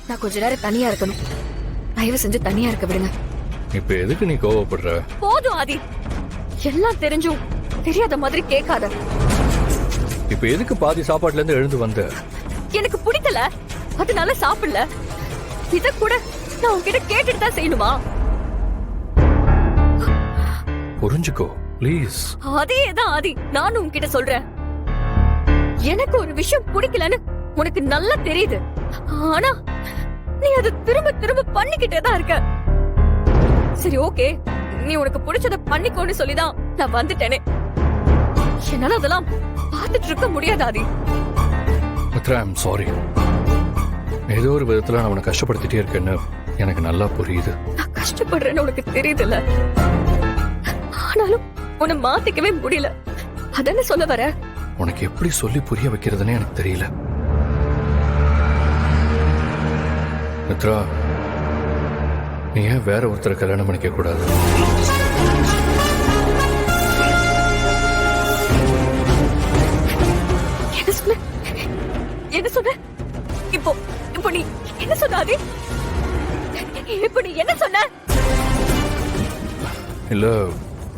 நான் கொஞ்ச நேரம் தனியா இருக்கணும். தயவு செஞ்சு தனியா இருக்க விடுங்க. இப்ப எதுக்கு நீ கோவப்படுற? போதும் ஆதி, எல்லாம் தெரிஞ்சும் தெரியாத மாதிரி கேட்காத. இப்ப எதுக்கு பாதி சாப்பாட்டுல இருந்து எழுந்து வந்த? எனக்கு பிடிக்கல, அதனால சாப்பிடல. இத கூட நான் உன்கிட்ட கேட்டுட்டு தான் செய்யணுமா? புரிஞ்சுக்கோ ப்ளீஸ். அதேதான் ஆதி, நானும் உன்கிட்ட சொல்றேன். எனக்கு ஒரு விஷயம் பிடிக்கலன்னு உனக்கு நல்லா தெரியுது. ஆனா நீ அதை திரும்ப திரும்ப பண்ணிக்கிட்டே தான் இருக்க. சரி ஓகே, நீ உனக்கு பிடிச்சத பண்ணிக்கோன்னு சொல்லிதான் நான் வந்துட்டேனே. என்னால அதெல்லாம் பார்த்துட்டு இருக்க முடியாது ஆதி. Mitra, I'm sorry. ஏதோ ஒரு விதத்துல நான் உன்னை கஷ்டப்படுத்திட்டே இருக்கேன்னு எனக்கு நல்லா புரியுது. நான் கஷ்டப்படுறேன்னு உனக்கு தெரியுதுல்ல. ஆனாலும் உன்னை மாத்திக்கவே முடியல. அதானே சொல்ல வர? உனக்கு எப்படி சொல்லி புரிய வைக்கிறதுன்னு எனக்கு தெரியல. மித்ரா, நீ ஏன் வேற ஒருத்தரை கல்யாணம் பண்ணிக்க கூடாது? என்ன சொன்ன? இப்போ இப்போ நீ என்ன சொன்ன ஆதி? இப்போ நீ என்ன சொன்ன? இல்ல,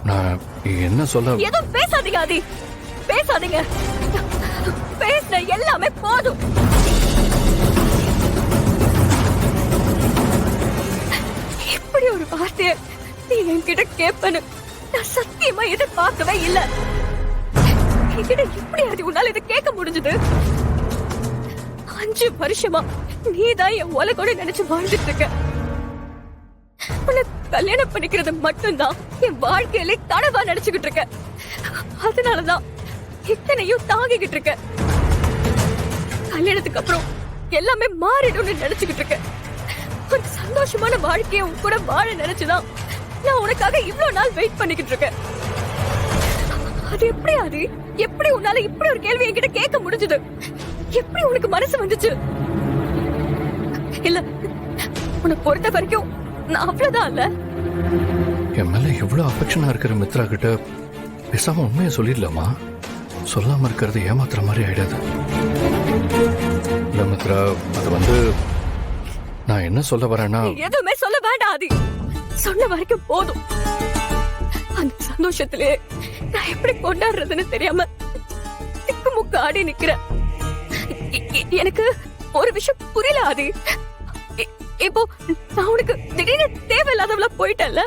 நான் என்ன சொல்ல... எதுவும் பேசாதீங்க ஆதி, பேசாதீங்க. பேசுன எல்லாமே போதும். இப்படி ஒரு வார்த்தைய நீ என்கிட்ட கேட்பன்னு நான் சத்தியமா எதிர்பார்க்கவே இல்ல. என்கிட்ட எப்படி ஆதி உன்னால இதை கேட்க முடிஞ்சது? 5 வருஷமா நீதான் என் உலகோட நினைச்சு வாழ்ந்துட்டு இருக்க. உன்னை கல்யாணம் பண்ணிக்கிறது மட்டும்தான் என் வாழ்க்கையிலே கனவா நினைச்சுக்கிட்டு இருக்க. அதனாலதான் இத்தனையும் தாங்கிக்கிட்டு இருக்க. கல்யாணத்துக்கு அப்புறம் எல்லாமே மாறிடும்னு நினைச்சுக்கிட்டு இருக்க. ஒரு சந்தோஷமான வாழ்க்கையை உன் கூட வாழ நினைச்சுதான் நான் உனக்காக இவ்வளவு நாள் வெயிட் பண்ணிக்கிட்டு இருக்கேன். அது எப்படி ஆதி? எப்படி உன்னால இப்படி ஒரு கேள்வி என்கிட்ட கேட்க முடிஞ்சது? எப்படி உனக்கு மனசு வந்துச்சு? இல்ல, உனக்கு பொறுத்த வரைக்கும் நான் அவ்வளவுதான் இல்ல. என் மேல எவ்வளவு அஃபெக்ஷனா இருக்கிற மித்ரா கிட்ட பேசாம உண்மையை சொல்லிடலாமா? சொல்லாம இருக்கிறது ஏமாத்துற மாதிரி ஆயிடாது. இல்ல மித்ரா, அது நான் என்ன சொல்ல வரேன்னா... எதுவுமே சொல்ல வேண்டாம் ஆதி, சொன்ன வரைக்கும் போதும். அந்த சந்தோஷத்திலே நான் எப்படி கொண்டாடுறதுன்னு தெரியாம திக்குமுக்கு ஆடி நிக்கிறேன். எனக்கு ஒரு விஷயம் புரியல ஆதி. இப்போ நான் உனக்கு திடீர்னு தேவையில்லாதவளா போயிட்டேன்ல.